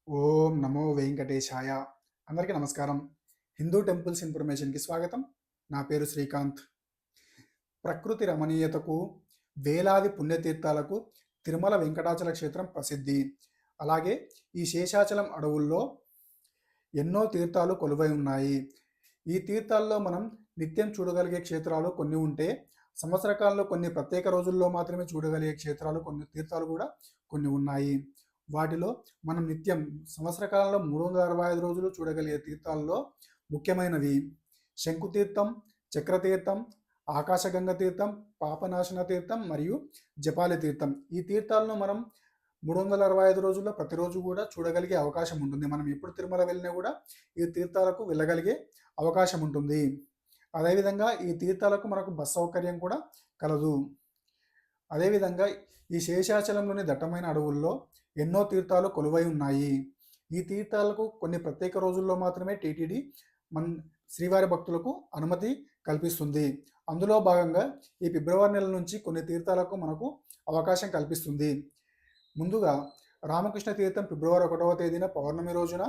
ఓం నమో వెంకటేశాయ. అందరికీ నమస్కారం. హిందూ టెంపుల్స్ ఇన్ఫర్మేషన్‌కి స్వాగతం. నా పేరు శ్రీకాంత్. ప్రకృతి రమణీయతకు, వేలాది పుణ్యతీర్థాలకు తిరుమల వెంకటాచల క్షేత్రం ప్రసిద్ధి. అలాగే ఈ శేషాచలం అడవుల్లో ఎన్నో తీర్థాలు కొలువై ఉన్నాయి. ఈ తీర్థాల్లో మనం నిత్యం చూడగలిగే క్షేత్రాలు కొన్ని ఉంటే, సంవత్సర కాలంలో కొన్ని ప్రత్యేక రోజుల్లో మాత్రమే చూడగలిగే క్షేత్రాలు కొన్ని తీర్థాలు కూడా కొన్ని ఉన్నాయి. వాటిలో మనం నిత్యం సంవత్సర కాలంలో 365 రోజులు చూడగలిగే తీర్థాల్లో ముఖ్యమైనవి శంకుతీర్థం, చక్రతీర్థం, ఆకాశగంగ తీర్థం, పాపనాశన తీర్థం మరియు జపాలి తీర్థం. ఈ తీర్థాలను మనం 365 రోజుల్లో ప్రతిరోజు కూడా చూడగలిగే అవకాశం ఉంటుంది. మనం ఎప్పుడు తిరుమల వెళ్ళినా కూడా ఈ తీర్థాలకు వెళ్ళగలిగే అవకాశం ఉంటుంది. అదేవిధంగా ఈ తీర్థాలకు మనకు బస్ సౌకర్యం కూడా కలదు. అదేవిధంగా ఈ శేషాచలంలోని దట్టమైన అడవుల్లో ఎన్నో తీర్థాలు కొలువై ఉన్నాయి. ఈ తీర్థాలకు కొన్ని ప్రత్యేక రోజుల్లో మాత్రమే టీటీడీ శ్రీవారి భక్తులకు అనుమతి కల్పిస్తుంది. అందులో భాగంగా ఈ ఫిబ్రవరి నెల నుంచి కొన్ని తీర్థాలకు మనకు అవకాశం కల్పిస్తుంది. ముందుగా రామకృష్ణ తీర్థం ఫిబ్రవరి 1వ తేదీన పౌర్ణమి రోజున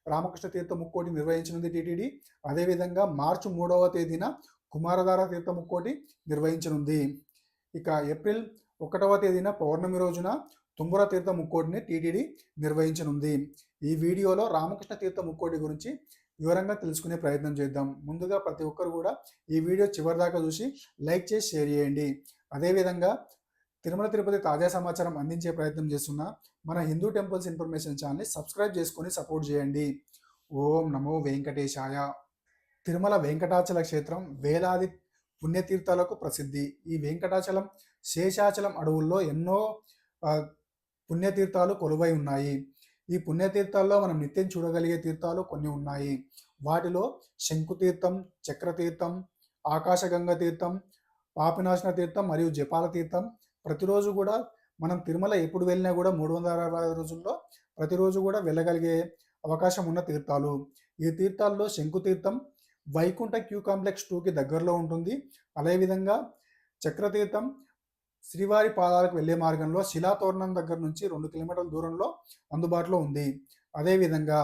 రామకృష్ణ తీర్థ ముక్కోటి నిర్వహించనుంది టీటీడీ. అదేవిధంగా మార్చి 3వ తేదీన కుమారధార తీర్థ ముక్కోటి నిర్వహించనుంది. ఇక ఏప్రిల్ 1వ తేదీన పౌర్ణమి రోజున తుంబుర తీర్థ ముక్కోటిని టీటీడీ నిర్వహించనుంది. ఈ వీడియోలో రామకృష్ణ తీర్థ ముక్కోటి గురించి వివరంగా తెలుసుకునే ప్రయత్నం చేద్దాం. ముందుగా ప్రతి ఒక్కరు కూడా ఈ వీడియో చివరిదాకా చూసి లైక్ చేసి షేర్ చేయండి. అదేవిధంగా తిరుమల తిరుపతి తాజా సమాచారం అందించే ప్రయత్నం చేస్తున్న మన హిందూ టెంపుల్స్ ఇన్ఫర్మేషన్ ఛానల్ని సబ్స్క్రైబ్ చేసుకొని సపోర్ట్ చేయండి. ఓం నమో వెంకటేశాయ. తిరుమల వెంకటాచల క్షేత్రం వేలాది పుణ్యతీర్థాలకు ప్రసిద్ధి. ఈ వెంకటాచలం శేషాచలం అడవుల్లో ఎన్నో పుణ్యతీర్థాలు కొలువై ఉన్నాయి. ఈ పుణ్యతీర్థాల్లో మనం నిత్యం చూడగలిగే తీర్థాలు కొన్ని ఉన్నాయి. వాటిలో శంకుతీర్థం, చక్రతీర్థం, ఆకాశగంగ తీర్థం, పాపినాశన తీర్థం మరియు జపాల తీర్థం. ప్రతిరోజు కూడా మనం తిరుమల ఎప్పుడు వెళ్ళినా కూడా 365 రోజుల్లో ప్రతిరోజు కూడా వెళ్ళగలిగే అవకాశం ఉన్న తీర్థాలు. ఈ తీర్థాల్లో శంకుతీర్థం వైకుంఠ క్యూ కాంప్లెక్స్ 2కి దగ్గరలో ఉంటుంది. అదేవిధంగా చక్రతీర్థం శ్రీవారి పాదాలకు వెళ్ళే మార్గంలో శిలాతోరణం దగ్గర నుంచి 2 కిలోమీటర్ల దూరంలో అందుబాటులో ఉంది. అదేవిధంగా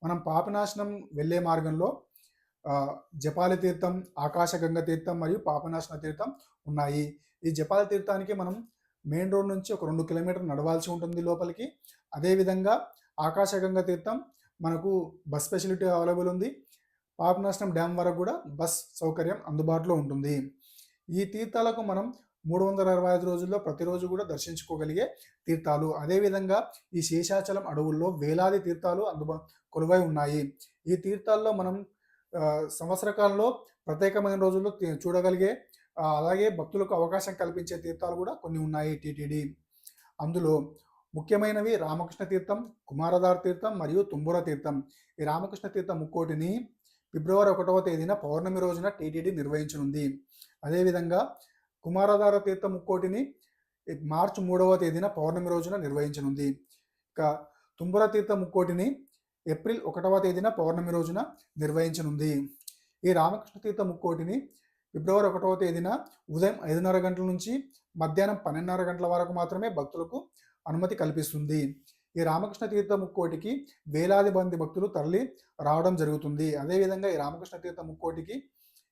మనం పాపనాశనం వెళ్ళే మార్గంలో జపాలి తీర్థం, ఆకాశగంగ తీర్థం మరియు పాపనాశన తీర్థం ఉన్నాయి. ఈ జపాలి తీర్థానికి మనం మెయిన్ రోడ్ నుంచి ఒక 2 కిలోమీటర్లు నడవాల్సి ఉంటుంది లోపలికి. అదేవిధంగా ఆకాశగంగ తీర్థం మనకు బస్ ఫెసిలిటీ అవైలబుల్ ఉంది. పాపనాశనం డ్యామ్ వరకు కూడా బస్ సౌకర్యం అందుబాటులో ఉంటుంది. ఈ తీర్థాలకు మనం 365 రోజుల్లో ప్రతిరోజు కూడా దర్శించుకోగలిగే తీర్థాలు. అదేవిధంగా ఈ శేషాచలం అడవుల్లో వేలాది తీర్థాలు కొలువై ఉన్నాయి. ఈ తీర్థాల్లో మనం సంవత్సర కాలంలో ప్రత్యేకమైన రోజుల్లో చూడగలిగే అలాగే భక్తులకు అవకాశం కల్పించే తీర్థాలు కూడా కొన్ని ఉన్నాయి టీటీడీ. అందులో ముఖ్యమైనవి రామకృష్ణ తీర్థం, కుమారధార తీర్థం మరియు తుంబుర తీర్థం. ఈ రామకృష్ణ తీర్థం ముక్కోటిని ఫిబ్రవరి 1వ తేదీన పౌర్ణమి రోజున టీటీడీ నిర్వహించనుంది. అదేవిధంగా కుమారధార తీర్థ ముక్కోటిని మార్చి 3వ తేదీన పౌర్ణమి రోజున నిర్వహించనుంది. ఇక తుంబుర తీర్థ ముక్కోటిని ఏప్రిల్ 1వ తేదీన పౌర్ణమి రోజున నిర్వహించనుంది. ఈ రామకృష్ణ తీర్థ ముక్కోటిని ఫిబ్రవరి 1వ తేదీన ఉదయం 5:30 గంటల నుంచి మధ్యాహ్నం 12:30 గంటల వరకు మాత్రమే భక్తులకు అనుమతి కల్పిస్తుంది. ఈ రామకృష్ణ తీర్థ ముక్కోటికి వేలాది మంది భక్తులు తరలి రావడం జరుగుతుంది. అదేవిధంగా ఈ రామకృష్ణ తీర్థ ముక్కోటికి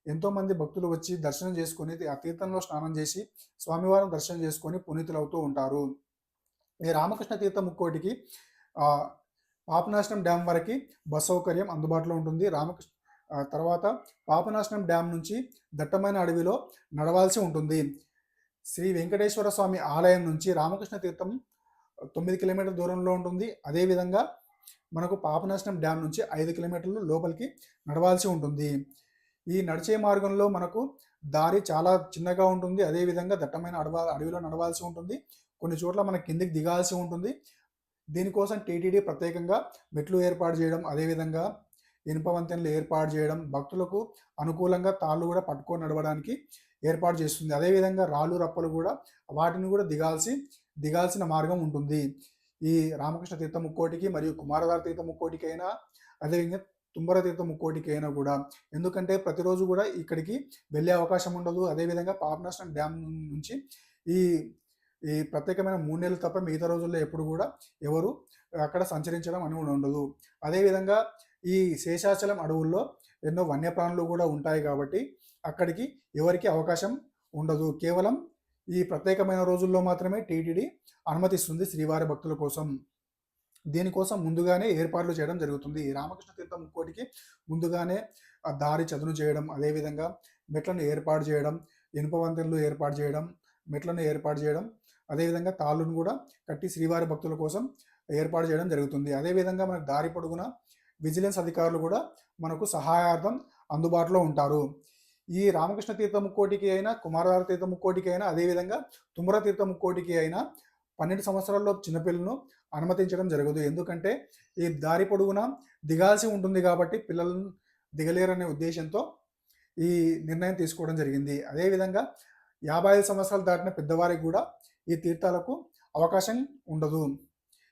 ఎంతోమంది భక్తులు వచ్చి దర్శనం చేసుకొని ఆ తీర్థంలో స్నానం చేసి స్వామివారిని దర్శనం చేసుకొని పునీతులవుతూ ఉంటారు. ఈ రామకృష్ణ తీర్థ ముక్కోటికి పాపనాశనం డ్యామ్ వరకు బస్ సౌకర్యం అందుబాటులో ఉంటుంది. తర్వాత పాపనాశనం డ్యామ్ నుంచి దట్టమైన అడవిలో నడవాల్సి ఉంటుంది. శ్రీ వెంకటేశ్వర స్వామి ఆలయం నుంచి రామకృష్ణ తీర్థం 9 కిలోమీటర్ల దూరంలో ఉంటుంది. అదేవిధంగా మనకు పాపనాశనం డ్యామ్ నుంచి 5 కిలోమీటర్లు లోపలికి నడవాల్సి ఉంటుంది. ఈ నడిచే మార్గంలో మనకు దారి చాలా చిన్నగా ఉంటుంది. అదేవిధంగా దట్టమైన అడవిలో నడవాల్సి ఉంటుంది. కొన్ని చోట్ల మనం కిందికి దిగాల్సి ఉంటుంది. దీనికోసం టీటీడీ ప్రత్యేకంగా మెట్లు ఏర్పాటు చేయడం, అదేవిధంగా ఇనుప వంతెనలు ఏర్పాటు చేయడం, భక్తులకు అనుకూలంగా తాళ్ళు కూడా పట్టుకొని నడవడానికి ఏర్పాటు చేస్తుంది. అదేవిధంగా రాళ్ళు రప్పలు కూడా వాటిని కూడా దిగాల్సిన మార్గం ఉంటుంది. ఈ రామకృష్ణ తీర్థ ముక్కోటికి మరియు కుమారధార తీర్థ ముక్కోటికైనా అదేవిధంగా తుంబుర తీర్థ ముక్కోటికైనా కూడా. ఎందుకంటే ప్రతిరోజు కూడా ఇక్కడికి వెళ్ళే అవకాశం ఉండదు. అదేవిధంగా పాపనాశనం డ్యామ్ నుంచి ఈ ఈ ప్రత్యేకమైన 3 నెలలు తప్ప మిగతా రోజుల్లో ఎప్పుడు కూడా ఎవరు అక్కడ సంచరించడం అని ఉండదు. అదేవిధంగా ఈ శేషాచలం అడవుల్లో ఎన్నో వన్యప్రాణులు కూడా ఉంటాయి కాబట్టి అక్కడికి ఎవరికి అవకాశం ఉండదు. కేవలం ఈ ప్రత్యేకమైన రోజుల్లో మాత్రమే టీటీడీ అనుమతిస్తుంది శ్రీవారి భక్తుల కోసం. దీనికోసం ముందుగానే ఏర్పాట్లు చేయడం జరుగుతుంది. రామకృష్ణ తీర్థం ముక్కోటికి ముందుగానే దారి చదును చేయడం, అదేవిధంగా మెట్లను ఏర్పాటు చేయడం, ఇనుప వంతెనలు ఏర్పాటు చేయడం, మెట్లను ఏర్పాటు చేయడం, అదేవిధంగా తాళ్ళను కూడా కట్టి శ్రీవారి భక్తుల కోసం ఏర్పాటు చేయడం జరుగుతుంది. అదేవిధంగా మనకు దారి పొడుగున విజిలెన్స్ అధికారులు కూడా మనకు సహాయార్థం అందుబాటులో ఉంటారు. ఈ రామకృష్ణ తీర్థ ముక్కోటికి అయినా, కుమారధార తీర్థ ముక్కోటికి అయినా, అదేవిధంగా తుమ్మర తీర్థ ముక్కోటికి అయినా 12 సంవత్సరాల్లో చిన్నపిల్లలను అనుమతించడం జరగదు. ఎందుకంటే ఈ దారి పొడుగున దిగాల్సి ఉంటుంది కాబట్టి పిల్లలను దిగలేరనే ఉద్దేశంతో ఈ నిర్ణయం తీసుకోవడం జరిగింది. అదేవిధంగా 55 సంవత్సరాలు దాటిన పెద్దవారికి కూడా ఈ తీర్థాలకు అవకాశం ఉండదు.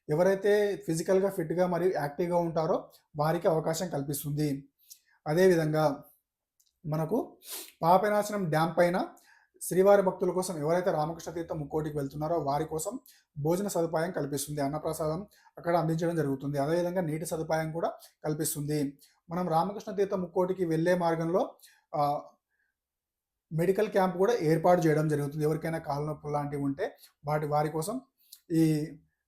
ఎవరైతే ఫిజికల్గా ఫిట్గా మరియు యాక్టివ్గా ఉంటారో వారికి అవకాశం కల్పిస్తుంది. అదేవిధంగా మనకు పాపనాశనం డ్యామ్ పైన శ్రీవారి భక్తుల కోసం ఎవరైతే రామకృష్ణ తీర్థం ముక్కోటికి వెళ్తున్నారో వారి కోసం భోజన సదుపాయం కల్పిస్తుంది. అన్నప్రసాదం అక్కడ అందించడం జరుగుతుంది. అదేవిధంగా నీటి సదుపాయం కూడా కల్పిస్తుంది. మనం రామకృష్ణ తీర్థం ముక్కోటికి వెళ్ళే మార్గంలో మెడికల్ క్యాంప్ కూడా ఏర్పాటు చేయడం జరుగుతుంది. ఎవరికైనా కాళ్ళ నొప్పులు లాంటివి ఉంటే వారి కోసం ఈ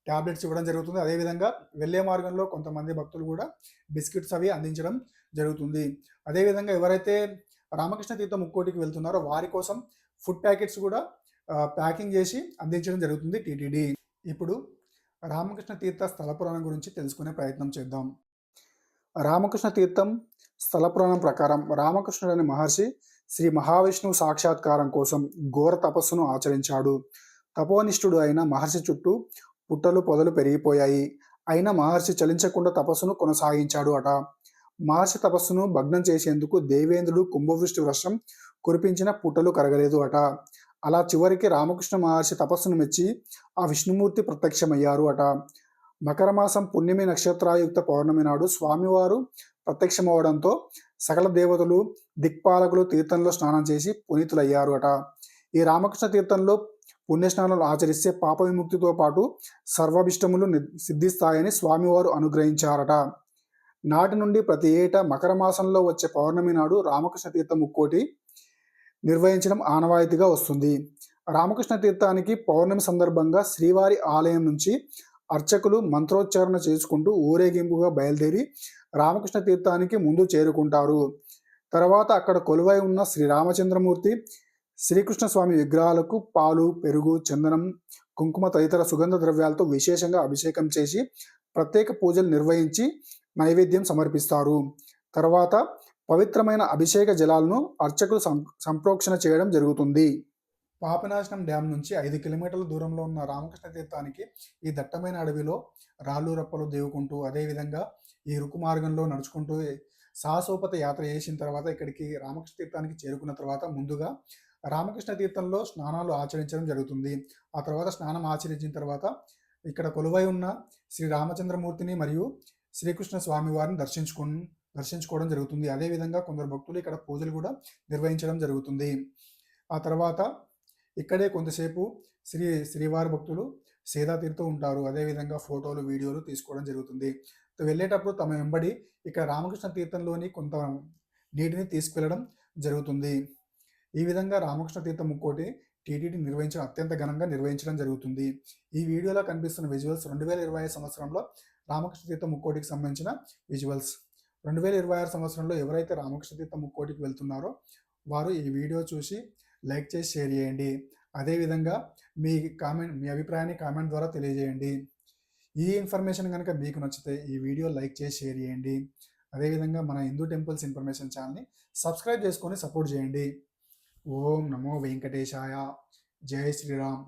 ట్యాబ్లెట్స్ ఇవ్వడం జరుగుతుంది. అదేవిధంగా వెళ్ళే మార్గంలో కొంతమంది భక్తులు కూడా బిస్కెట్స్ అవి అందించడం జరుగుతుంది. అదేవిధంగా ఎవరైతే రామకృష్ణ తీర్థం ముక్కోటికి వెళ్తున్నారో వారి కోసం ఫుడ్ ప్యాకెట్స్ కూడా ప్యాకింగ్ చేసి అందించడం జరుగుతుంది టీటీడీ. ఇప్పుడు రామకృష్ణ తీర్థ స్థల పురాణం గురించి తెలుసుకునే ప్రయత్నం చేద్దాం. రామకృష్ణ తీర్థం స్థల పురాణం ప్రకారం రామకృష్ణుడు అనే మహర్షి శ్రీ మహావిష్ణువు సాక్షాత్కారం కోసం ఘోర తపస్సును ఆచరించాడు. తపోనిష్ఠుడు అయిన మహర్షి చుట్టూ పుట్టలు పొదలు పెరిగిపోయాయి. అయినా మహర్షి చలించకుండా తపస్సును కొనసాగించాడు అట. మహర్షి తపస్సును భగ్నం చేసేందుకు దేవేంద్రుడు కుంభవృష్టి వర్షం కురిపించిన పుట్టలు కరగలేదు అట. అలా చివరికి రామకృష్ణ మహర్షి తపస్సును మెచ్చి ఆ విష్ణుమూర్తి ప్రత్యక్షమయ్యారు అట. మకర మాసం పుణ్యమి నక్షత్రాయుక్త పౌర్ణమి నాడు స్వామివారు ప్రత్యక్షమవడంతో సకల దేవతలు దిక్పాలకులు తీర్థంలో స్నానం చేసి పునీతులయ్యారు అట. ఈ రామకృష్ణ తీర్థంలో పుణ్యస్నానాలు ఆచరిస్తే పాప విముక్తితో పాటు సర్వాభిష్టములు సిద్ధిస్తాయని స్వామివారు అనుగ్రహించారట. నాటి నుండి ప్రతి ఏటా మకర మాసంలో వచ్చే పౌర్ణమి నాడు రామకృష్ణ తీర్థం ముక్కోటి నిర్వహించడం ఆనవాయితీగా వస్తుంది. రామకృష్ణ తీర్థానికి పౌర్ణమి సందర్భంగా శ్రీవారి ఆలయం నుంచి అర్చకులు మంత్రోచ్చారణ చేసుకుంటూ ఊరేగింపుగా బయలుదేరి రామకృష్ణ తీర్థానికి ముందు చేరుకుంటారు. తర్వాత అక్కడ కొలువై ఉన్న శ్రీరామచంద్రమూర్తి, శ్రీకృష్ణ స్వామి విగ్రహాలకు పాలు, పెరుగు, చందనం, కుంకుమ తదితర సుగంధ ద్రవ్యాలతో విశేషంగా అభిషేకం చేసి ప్రత్యేక పూజలు నిర్వహించి నైవేద్యం సమర్పిస్తారు. తర్వాత పవిత్రమైన అభిషేక జలాలను అర్చకులు సంప్రోక్షణ చేయడం జరుగుతుంది. పాపనాశనం డ్యామ్ నుంచి 5 కిలోమీటర్ల దూరంలో ఉన్న రామకృష్ణ తీర్థానికి ఈ దట్టమైన అడవిలో రాళ్ళు రప్పలు దేవుకుంటూ, అదేవిధంగా ఈ రుకు మార్గంలో నడుచుకుంటూ సాహసోపత యాత్ర చేసిన తర్వాత ఇక్కడికి రామకృష్ణ తీర్థానికి చేరుకున్న తర్వాత ముందుగా రామకృష్ణ తీర్థంలో స్నానాలు ఆచరించడం జరుగుతుంది. ఆ తర్వాత స్నానం ఆచరించిన తర్వాత ఇక్కడ కొలువై ఉన్న శ్రీ రామచంద్రమూర్తిని మరియు శ్రీకృష్ణ స్వామి వారిని దర్శించుకోవడం జరుగుతుంది. అదేవిధంగా కొందరు భక్తులు ఇక్కడ పూజలు కూడా నిర్వహించడం జరుగుతుంది. ఆ తర్వాత ఇక్కడే కొంతసేపు శ్రీవారి భక్తులు సేద తీరుతూ ఉంటారు. అదేవిధంగా ఫోటోలు, వీడియోలు తీసుకోవడం జరుగుతుంది. వెళ్ళేటప్పుడు తమ వెంబడి ఇక్కడ రామకృష్ణ తీర్థంలోని కొంత నీటిని తీసుకెళ్లడం జరుగుతుంది. ఈ విధంగా రామకృష్ణ తీర్థం ముక్కోటి టీటీడీ అత్యంత ఘనంగా నిర్వహించడం జరుగుతుంది. ఈ వీడియోలో కనిపిస్తున్న విజువల్స్ 2025 సంవత్సరంలో రామకృష్ణ తీర్థం ముక్కోటికి సంబంధించిన విజువల్స్. 2026 సంవత్సరంలో ఎవరైతే రామకృష్ణ తీర్థం ముక్కోటికి వెళ్తున్నారో వారు ఈ వీడియో చూసి లైక్ చేసి షేర్ చేయండి. అదేవిధంగా మీ అభిప్రాయాన్ని కామెంట్ ద్వారా తెలియజేయండి. ఈ ఇన్ఫర్మేషన్ కనుక మీకు నచ్చితే ఈ వీడియో లైక్ చేసి షేర్ చేయండి. అదేవిధంగా మన హిందూ టెంపుల్స్ ఇన్ఫర్మేషన్ ఛానల్ని సబ్స్క్రైబ్ చేసుకొని సపోర్ట్ చేయండి. ఓం నమో వెంకటేశాయ. జై శ్రీరామ్.